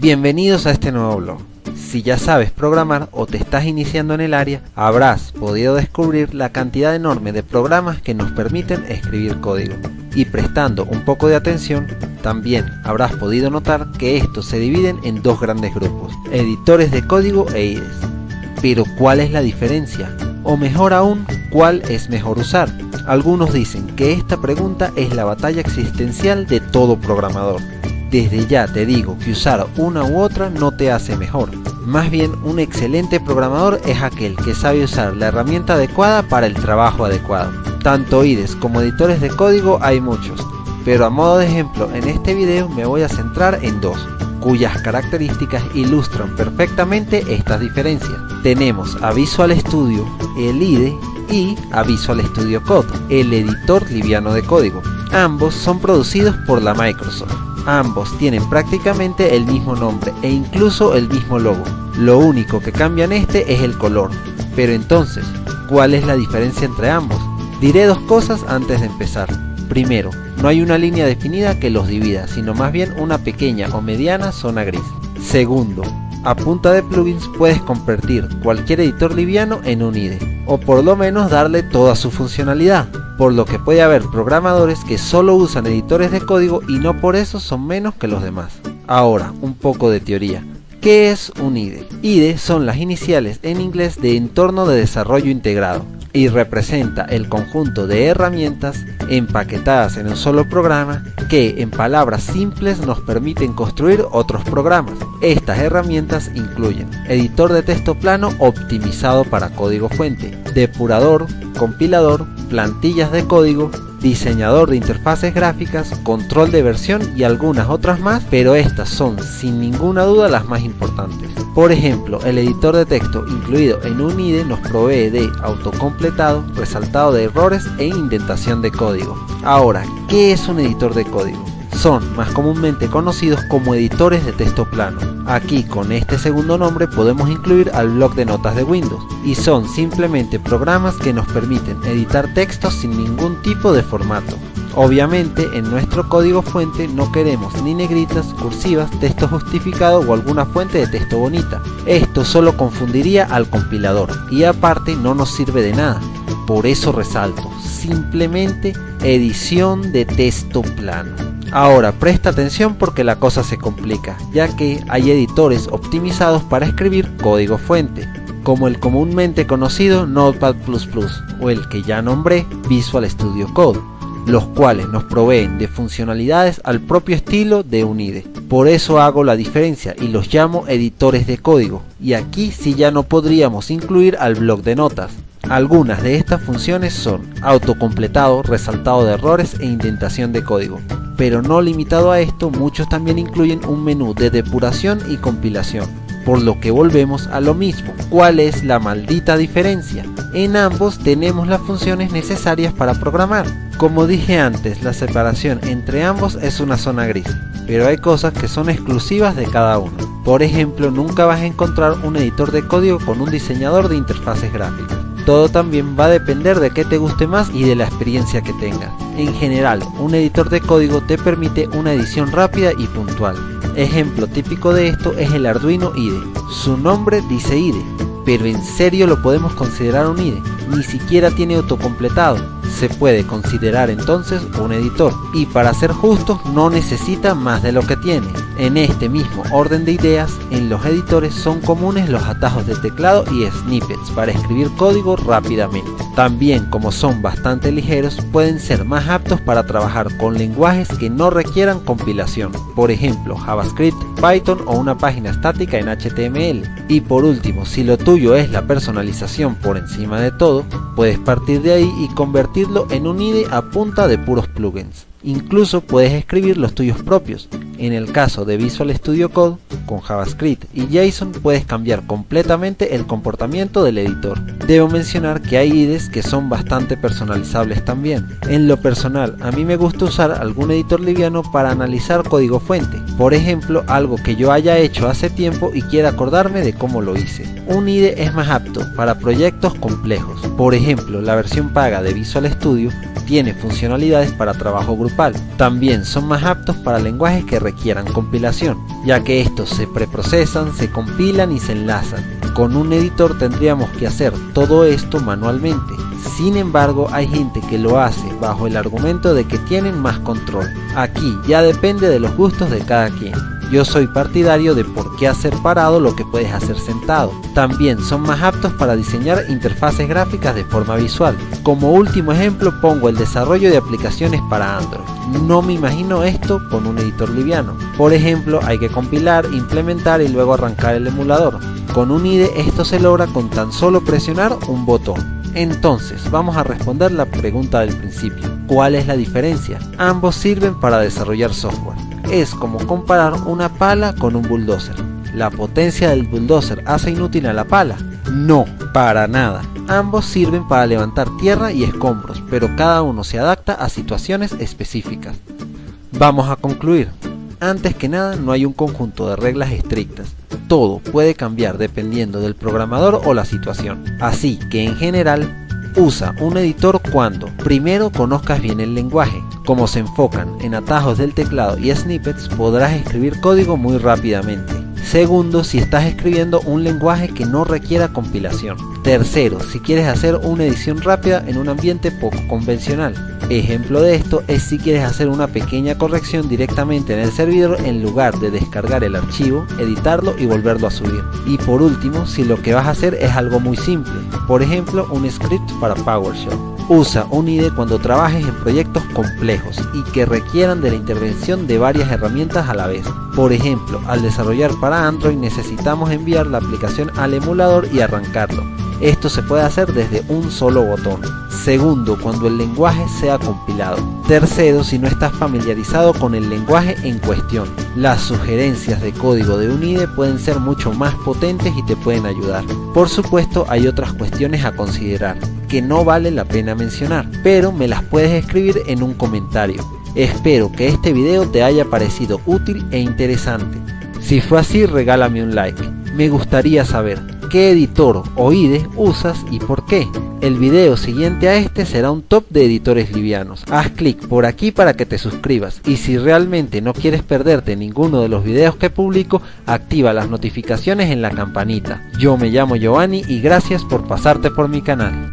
Bienvenidos a este nuevo blog. Si ya sabes programar o te estás iniciando en el área, habrás podido descubrir la cantidad enorme de programas que nos permiten escribir código. Y prestando un poco de atención, también habrás podido notar que estos se dividen en dos grandes grupos, editores de código e IDEs. Pero ¿cuál es la diferencia? O mejor aún, ¿cuál es mejor usar? Algunos dicen que esta pregunta es la batalla existencial de todo programador. Desde ya te digo que usar una u otra no te hace mejor. Más bien, un excelente programador es aquel que sabe usar la herramienta adecuada para el trabajo adecuado. Tanto IDEs como editores de código hay muchos, pero a modo de ejemplo en este video me voy a centrar en dos, cuyas características ilustran perfectamente estas diferencias. Tenemos a Visual Studio, el IDE, y a Visual Studio Code, el editor liviano de código. Ambos son producidos por la Microsoft. Ambos tienen prácticamente el mismo nombre e incluso el mismo logo. Lo único que cambia en este es el color. Pero entonces, ¿cuál es la diferencia entre ambos? Diré dos cosas antes de empezar. Primero, no hay una línea definida que los divida, sino más bien una pequeña o mediana zona gris. Segundo, a punta de plugins puedes convertir cualquier editor liviano en un IDE, o por lo menos darle toda su funcionalidad, por lo que puede haber programadores que solo usan editores de código y no por eso son menos que los demás. Ahora, un poco de teoría. ¿Qué es un IDE? IDE son las iniciales en inglés de Entorno de Desarrollo Integrado y representa el conjunto de herramientas empaquetadas en un solo programa que, en palabras simples, nos permiten construir otros programas. Estas herramientas incluyen editor de texto plano optimizado para código fuente, depurador, compilador, plantillas de código, diseñador de interfaces gráficas, control de versión y algunas otras más, pero estas son sin ninguna duda las más importantes. Por ejemplo, el editor de texto incluido en un IDE nos provee de autocompletado, resaltado de errores e indentación de código. Ahora, ¿qué es un editor de código? Son más comúnmente conocidos como editores de texto plano. Aquí con este segundo nombre podemos incluir al bloc de notas de Windows, y son simplemente programas que nos permiten editar textos sin ningún tipo de formato. Obviamente en nuestro código fuente no queremos ni negritas, cursivas, texto justificado o alguna fuente de texto bonita. Esto solo confundiría al compilador y aparte no nos sirve de nada. Por eso resalto, simplemente edición de texto plano. Ahora presta atención porque la cosa se complica, ya que hay editores optimizados para escribir código fuente, como el comúnmente conocido Notepad++ o el que ya nombré Visual Studio Code, los cuales nos proveen de funcionalidades al propio estilo de un IDE. Por eso hago la diferencia y los llamo editores de código, y aquí sí ya no podríamos incluir al bloc de notas. Algunas de estas funciones son autocompletado, resaltado de errores e indentación de código. Pero no limitado a esto, muchos también incluyen un menú de depuración y compilación. Por lo que volvemos a lo mismo. ¿Cuál es la maldita diferencia? En ambos tenemos las funciones necesarias para programar. Como dije antes, la separación entre ambos es una zona gris, pero hay cosas que son exclusivas de cada uno. Por ejemplo, nunca vas a encontrar un editor de código con un diseñador de interfaces gráficas. Todo también va a depender de qué te guste más y de la experiencia que tengas. En general, un editor de código te permite una edición rápida y puntual. Ejemplo típico de esto es el Arduino IDE. Su nombre dice IDE, pero ¿en serio lo podemos considerar un IDE? Ni siquiera tiene autocompletado. Se puede considerar entonces un editor, y para ser justos no necesita más de lo que tiene. En este mismo orden de ideas, en los editores son comunes los atajos de teclado y snippets para escribir código rápidamente. También, como son bastante ligeros, pueden ser más aptos para trabajar con lenguajes que no requieran compilación, por ejemplo JavaScript, Python o una página estática en HTML. Y por último, si lo tuyo es la personalización por encima de todo, puedes partir de ahí y convertirlo en un IDE a punta de puros plugins. Incluso puedes escribir los tuyos propios. En el caso de Visual Studio Code, con JavaScript y JSON puedes cambiar completamente el comportamiento del editor. Debo mencionar que hay IDEs que son bastante personalizables también. En lo personal, a mí me gusta usar algún editor liviano para analizar código fuente. Por ejemplo, algo que yo haya hecho hace tiempo y quiera acordarme de cómo lo hice. Un IDE es más apto para proyectos complejos. Por ejemplo, la versión paga de Visual Studio tiene funcionalidades para trabajo grupal. También son más aptos para lenguajes que requieran compilación, ya que estos se preprocesan, se compilan y se enlazan. Con un editor tendríamos que hacer todo esto manualmente. Sin embargo, hay gente que lo hace bajo el argumento de que tienen más control. Aquí ya depende de los gustos de cada quien. Yo soy partidario de por qué hacer parado lo que puedes hacer sentado. También son más aptos para diseñar interfaces gráficas de forma visual. Como último ejemplo pongo el desarrollo de aplicaciones para Android. No me imagino esto con un editor liviano. Por ejemplo, hay que compilar, implementar y luego arrancar el emulador. Con un IDE esto se logra con tan solo presionar un botón. Entonces, vamos a responder la pregunta del principio. ¿Cuál es la diferencia? Ambos sirven para desarrollar software. Es como comparar una pala con un bulldozer. ¿La potencia del bulldozer hace inútil a la pala? No, para nada. Ambos sirven para levantar tierra y escombros, pero cada uno se adapta a situaciones específicas. Vamos a concluir. Antes que nada, no hay un conjunto de reglas estrictas. Todo puede cambiar dependiendo del programador o la situación. Así que en general, usa un editor cuando primero conozcas bien el lenguaje. Como se enfocan en atajos del teclado y snippets, podrás escribir código muy rápidamente. Segundo, si estás escribiendo un lenguaje que no requiera compilación. Tercero, si quieres hacer una edición rápida en un ambiente poco convencional. Ejemplo de esto es si quieres hacer una pequeña corrección directamente en el servidor en lugar de descargar el archivo, editarlo y volverlo a subir. Y por último, si lo que vas a hacer es algo muy simple, por ejemplo un script para PowerShell. Usa un IDE cuando trabajes en proyectos complejos y que requieran de la intervención de varias herramientas a la vez. Por ejemplo, al desarrollar para Android necesitamos enviar la aplicación al emulador y arrancarlo. Esto se puede hacer desde un solo botón. Segundo, cuando el lenguaje sea compilado. Tercero, si no estás familiarizado con el lenguaje en cuestión. Las sugerencias de código de un IDE pueden ser mucho más potentes y te pueden ayudar. Por supuesto, hay otras cuestiones a considerar que no vale la pena mencionar, pero me las puedes escribir en un comentario. Espero que este video te haya parecido útil e interesante. Si fue así, regálame un like. Me gustaría saber qué editor o IDE usas y por qué. El video siguiente a este será un top de editores livianos. Haz clic por aquí para que te suscribas y si realmente no quieres perderte ninguno de los videos que publico, activa las notificaciones en la campanita. Yo me llamo Giovanni y gracias por pasarte por mi canal.